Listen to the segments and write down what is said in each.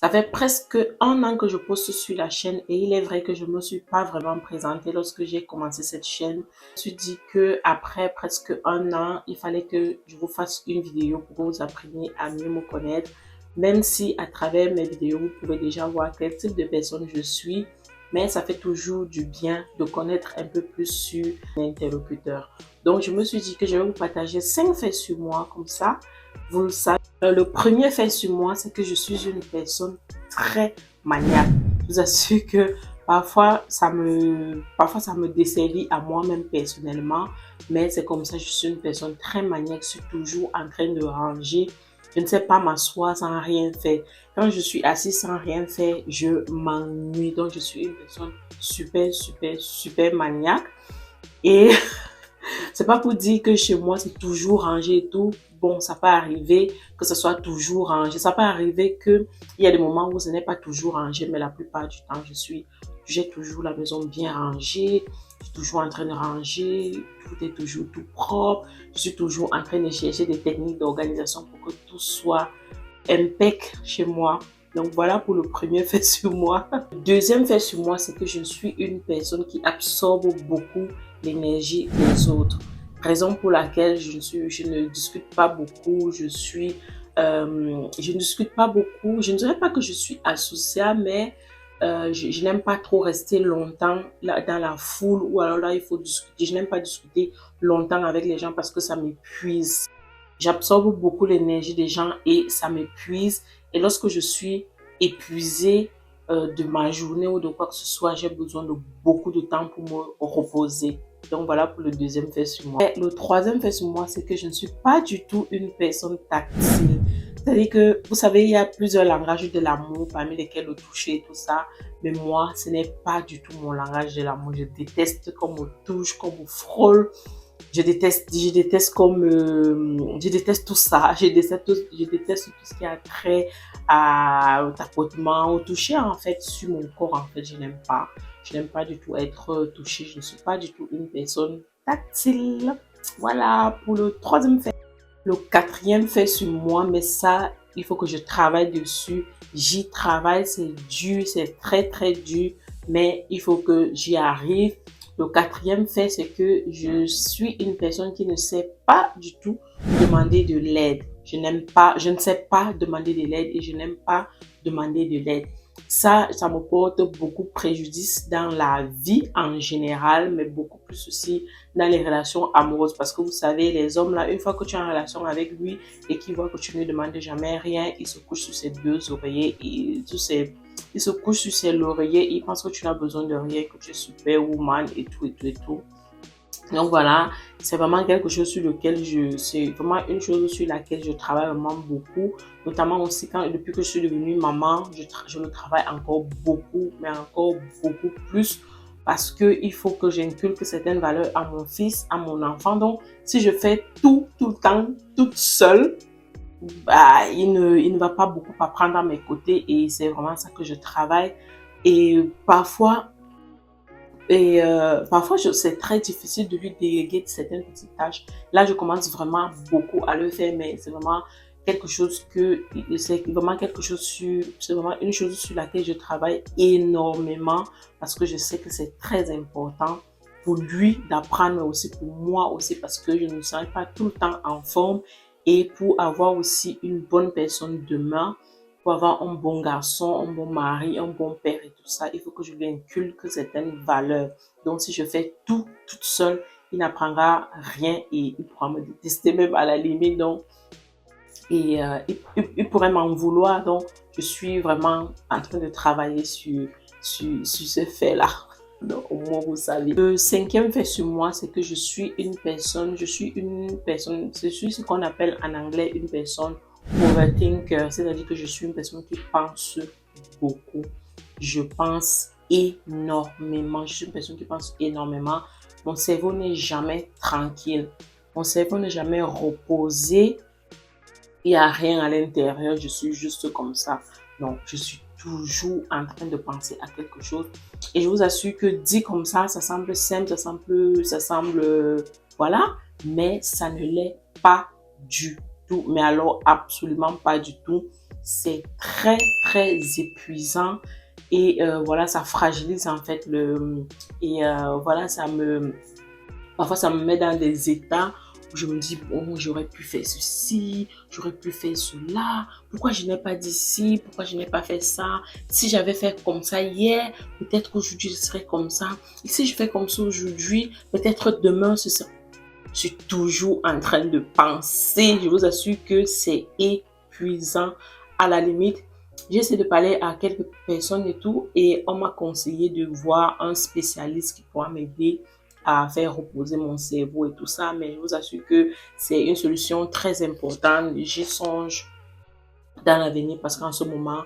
Ça fait presque un an que je poste sur la chaîne et il est vrai que je ne me suis pas vraiment présentée lorsque j'ai commencé cette chaîne. Je me suis dit que après presque un an, il fallait que je vous fasse une vidéo pour que vous appreniez à mieux me connaître. Même si à travers mes vidéos, vous pouvez déjà voir quel type de personne je suis. Mais ça fait toujours du bien de connaître un peu plus sur l'interlocuteur. Donc, je me suis dit que je vais vous partager 5 faits sur moi comme ça. Vous le savez. Le premier fait sur moi, c'est que je suis une personne très maniaque. Je vous assure que parfois ça me desservit à moi-même personnellement, mais c'est comme ça, je suis une personne très maniaque, je suis toujours en train de ranger. Je ne sais pas m'asseoir sans rien faire. Quand je suis assise sans rien faire, je m'ennuie. Donc, je suis une personne super maniaque. Et c'est pas pour dire que chez moi, c'est toujours rangé et tout. Bon, ça peut arriver que ce soit toujours rangé. Ça peut arriver qu'il y a des moments où ce n'est pas toujours rangé, mais la plupart du temps, j'ai toujours la maison bien rangée. Je suis toujours en train de ranger. Tout est toujours tout propre. Je suis toujours en train de chercher des techniques d'organisation pour que tout soit impec chez moi. Donc voilà pour le premier fait sur moi. Le deuxième fait sur moi, c'est que je suis une personne qui absorbe beaucoup l'énergie des autres. Raison pour laquelle je ne discute pas beaucoup, je ne discute pas beaucoup. Je ne dirais pas que je suis asociale, mais je n'aime pas trop rester longtemps là, dans la foule ou alors là, il faut discuter. Je n'aime pas discuter longtemps avec les gens parce que ça m'épuise. J'absorbe beaucoup l'énergie des gens et ça m'épuise. Et lorsque je suis épuisée de ma journée ou de quoi que ce soit, j'ai besoin de beaucoup de temps pour me reposer. Donc voilà pour le deuxième fait sur moi. Et le troisième fait sur moi, c'est que je ne suis pas du tout une personne tactile. C'est-à-dire que, vous savez, il y a plusieurs langages de l'amour, parmi lesquels le toucher et tout ça. Mais moi, ce n'est pas du tout mon langage de l'amour. Je déteste qu'on me touche, qu'on me frôle. Je déteste tout ça. Je déteste tout ce qui a trait au tapotement, au toucher en fait sur mon corps. En fait, je n'aime pas. Je n'aime pas du tout être touchée. Je ne suis pas du tout une personne tactile. Voilà pour le troisième fait. Le quatrième fait sur moi, mais ça, il faut que je travaille dessus. J'y travaille, c'est dur, c'est très dur, mais il faut que j'y arrive. Le quatrième fait, c'est que je suis une personne qui ne sait pas du tout demander de l'aide. Je ne sais pas demander de l'aide et je n'aime pas demander de l'aide. Ça me porte beaucoup de préjudice dans la vie en général, mais beaucoup plus aussi dans les relations amoureuses. Parce que vous savez, les hommes là, une fois que tu es en relation avec lui et qu'il voit que tu ne lui demandes jamais rien, il se couche sur ses deux oreillers et il se couche sur ses lauriers, il pense que tu n'as besoin de rien, que tu es superwoman et tout. Donc voilà, c'est vraiment quelque chose sur lequel c'est vraiment une chose sur laquelle je travaille vraiment beaucoup, notamment aussi depuis que je suis devenue maman, je le travaille encore beaucoup, mais encore beaucoup plus parce que il faut que j'inculque certaines valeurs à mon fils, à mon enfant. Donc, si je fais tout le temps, toute seule, bah, il ne va pas beaucoup apprendre à mes côtés et c'est vraiment ça que je travaille. Et parfois, c'est très difficile de lui déléguer certaines petites tâches. Là, je commence vraiment beaucoup à le faire, mais c'est vraiment c'est vraiment une chose sur laquelle je travaille énormément parce que je sais que c'est très important pour lui d'apprendre, mais aussi pour moi aussi parce que je ne serai pas tout le temps en forme et pour avoir aussi une bonne personne demain pour avoir un bon garçon, un bon mari, un bon père et tout ça, il faut que je lui inculque certaines valeurs. Donc, si je fais tout toute seule, il n'apprendra rien et il pourra me détester même à la limite. Donc, il pourrait m'en vouloir. Donc, je suis vraiment en train de travailler sur ce fait-là. Donc, au moins, vous savez. Le cinquième fait sur moi, c'est que je suis ce qu'on appelle en anglais une personne overthinker, c'est-à-dire que je suis une personne qui pense beaucoup. Je pense énormément. Je suis une personne qui pense énormément. Mon cerveau n'est jamais tranquille. Mon cerveau n'est jamais reposé. Il n'y a rien à l'intérieur. Je suis juste comme ça. Donc, je suis toujours en train de penser à quelque chose. Et je vous assure que dit comme ça semble simple, voilà, mais ça ne l'est pas du tout. Mais alors, absolument pas du tout. c'est très épuisant et voilà, ça fragilise en fait voilà, parfois ça me met dans des états où je me dis, bon, j'aurais pu faire ceci, j'aurais pu faire cela, pourquoi je n'ai pas dit ci, pourquoi je n'ai pas fait ça, si j'avais fait comme ça hier, peut-être qu'aujourd'hui je serais comme ça, et si je fais comme ça aujourd'hui, peut-être demain ce sera... Je suis toujours en train de penser, je vous assure que c'est épuisant. À la limite, j'ai essayé de parler à quelques personnes et tout, et on m'a conseillé de voir un spécialiste qui pourra m'aider à faire reposer mon cerveau et tout ça, mais je vous assure que c'est une solution très importante. J'y songe dans l'avenir parce qu'en ce moment,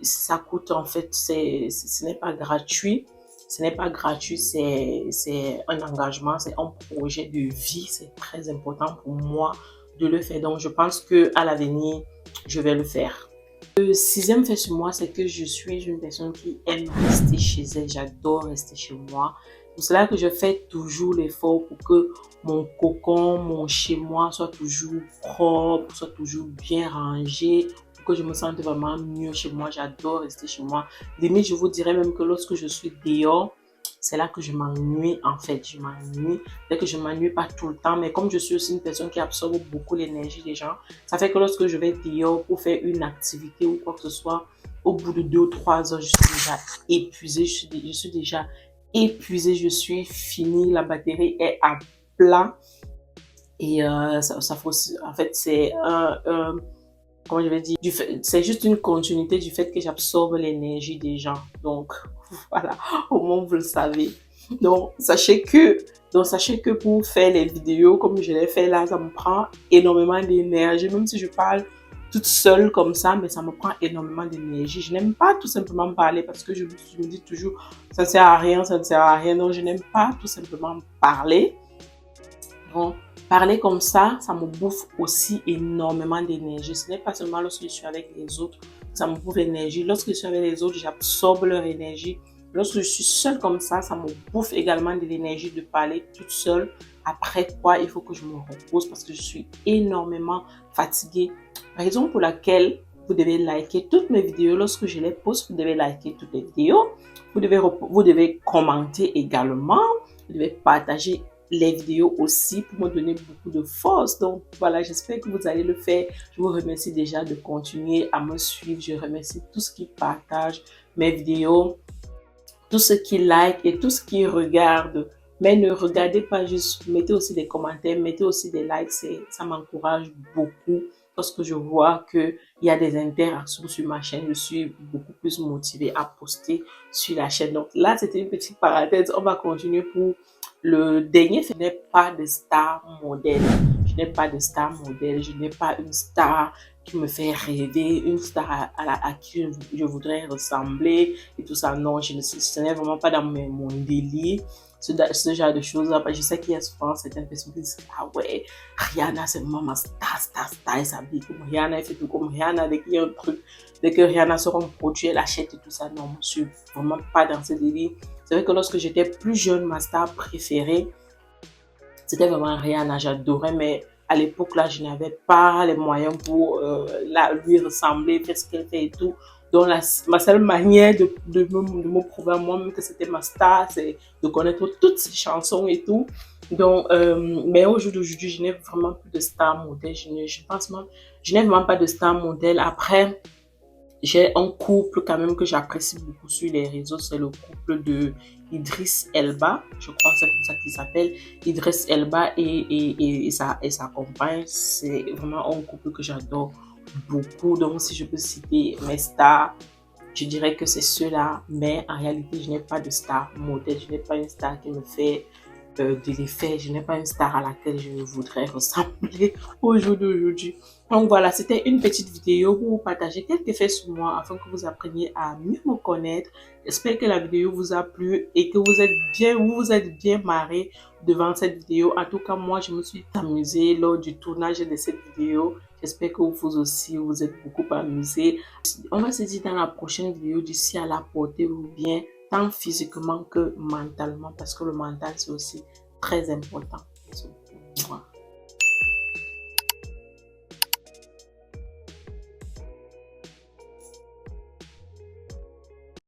ça coûte en fait, ce n'est pas gratuit. Ce n'est pas gratuit, c'est un engagement, c'est un projet de vie. C'est très important pour moi de le faire. Donc, je pense qu'à l'avenir, je vais le faire. Le sixième fait sur moi, c'est que je suis une personne qui aime rester chez elle. J'adore rester chez moi. C'est pour cela que je fais toujours l'effort pour que mon cocon, mon chez moi soit toujours propre, soit toujours bien rangé, pour que je me sente vraiment mieux chez moi. J'adore rester chez moi. Limite, je vous dirais même que lorsque je suis dehors, c'est là que je m'ennuie en fait. Je m'ennuie. Dès que je m'ennuie pas tout le temps, mais comme je suis aussi une personne qui absorbe beaucoup l'énergie des gens, ça fait que lorsque je vais dehors pour faire une activité ou quoi que ce soit, au bout de 2 ou 3 heures, je suis déjà épuisée. Je suis déjà épuisée. Je suis finie. La batterie est à plat. Et ça faut, en fait, c'est comment je vais dire, c'est juste une continuité du fait que j'absorbe l'énergie des gens. Donc, voilà, au moins vous le savez. Donc, sachez que pour faire les vidéos comme je l'ai fait là, ça me prend énormément d'énergie. Même si je parle toute seule comme ça, mais ça me prend énormément d'énergie. Je n'aime pas tout simplement parler parce que je me dis toujours, ça ne sert à rien, ça ne sert à rien. Donc, je n'aime pas tout simplement parler. Donc, parler comme ça me bouffe aussi énormément d'énergie. Ce n'est pas seulement lorsque je suis avec les autres que ça me bouffe l'énergie. Lorsque je suis avec les autres, j'absorbe leur énergie. Lorsque je suis seule comme ça me bouffe également de l'énergie de parler toute seule. Après quoi, il faut que je me repose parce que je suis énormément fatiguée. Raison pour laquelle vous devez liker toutes mes vidéos. Lorsque je les poste, vous devez liker toutes les vidéos. Vous devez commenter également. Vous devez partager les vidéos aussi pour me donner beaucoup de force. Donc voilà, j'espère que vous allez le faire. Je vous remercie déjà de continuer à me suivre. Je remercie tous ceux qui partagent mes vidéos, tous ceux qui like et tous ceux qui regardent. Mais ne regardez pas juste, mettez aussi des commentaires, mettez aussi des likes, ça m'encourage beaucoup. Lorsque je vois qu'il y a des interactions sur ma chaîne, je suis beaucoup plus motivée à poster sur la chaîne. Donc là, c'était une petite parenthèse. On va continuer pour le dernier. Je n'ai pas de star modèle. Je n'ai pas de star modèle. Je n'ai pas une star qui me fait rêver, une star à qui je voudrais ressembler et tout ça. Non, ce n'est vraiment pas dans mon délire. Ce genre de choses. Je sais qu'il y a souvent certaines personnes qui disent, ah ouais, Rihanna, c'est vraiment ma star, elle s'habille comme Rihanna, elle fait tout comme Rihanna, dès qu'il y a un truc, dès que Rihanna sort un produit, elle achète et tout ça. Non, je suis vraiment pas dans ce délire. C'est vrai que lorsque j'étais plus jeune, ma star préférée, c'était vraiment Rihanna, j'adorais, mais à l'époque là, je n'avais pas les moyens pour lui ressembler, faire ce qu'elle fait et tout. Donc ma seule manière de me prouver à moi-même que c'était ma star, c'est de connaître toutes ses chansons et tout. Donc, mais au jour d'aujourd'hui, je n'ai vraiment plus de star modèle. Je n'ai vraiment pas de star modèle. Après, j'ai un couple quand même que j'apprécie beaucoup sur les réseaux, c'est le couple de Idriss Elba, je crois que c'est comme ça qu'il s'appelle, Idriss Elba et sa compagne. C'est vraiment un couple que j'adore beaucoup. Donc si je peux citer mes stars, je dirais que c'est ceux-là, mais en réalité je n'ai pas de star modèle, je n'ai pas une star qui me fait de l'effet, je n'ai pas une star à laquelle je voudrais ressembler au jour d'aujourd'hui. Donc voilà, c'était une petite vidéo pour vous partager quelques faits sur moi afin que vous appreniez à mieux me connaître. J'espère que la vidéo vous a plu et que vous êtes bien marrés devant cette vidéo. En tout cas, moi, je me suis amusée lors du tournage de cette vidéo. J'espère que vous aussi, vous êtes beaucoup amusés. On va se dire dans la prochaine vidéo, d'ici à la portez-vous bien, tant physiquement que mentalement, parce que le mental, c'est aussi très important.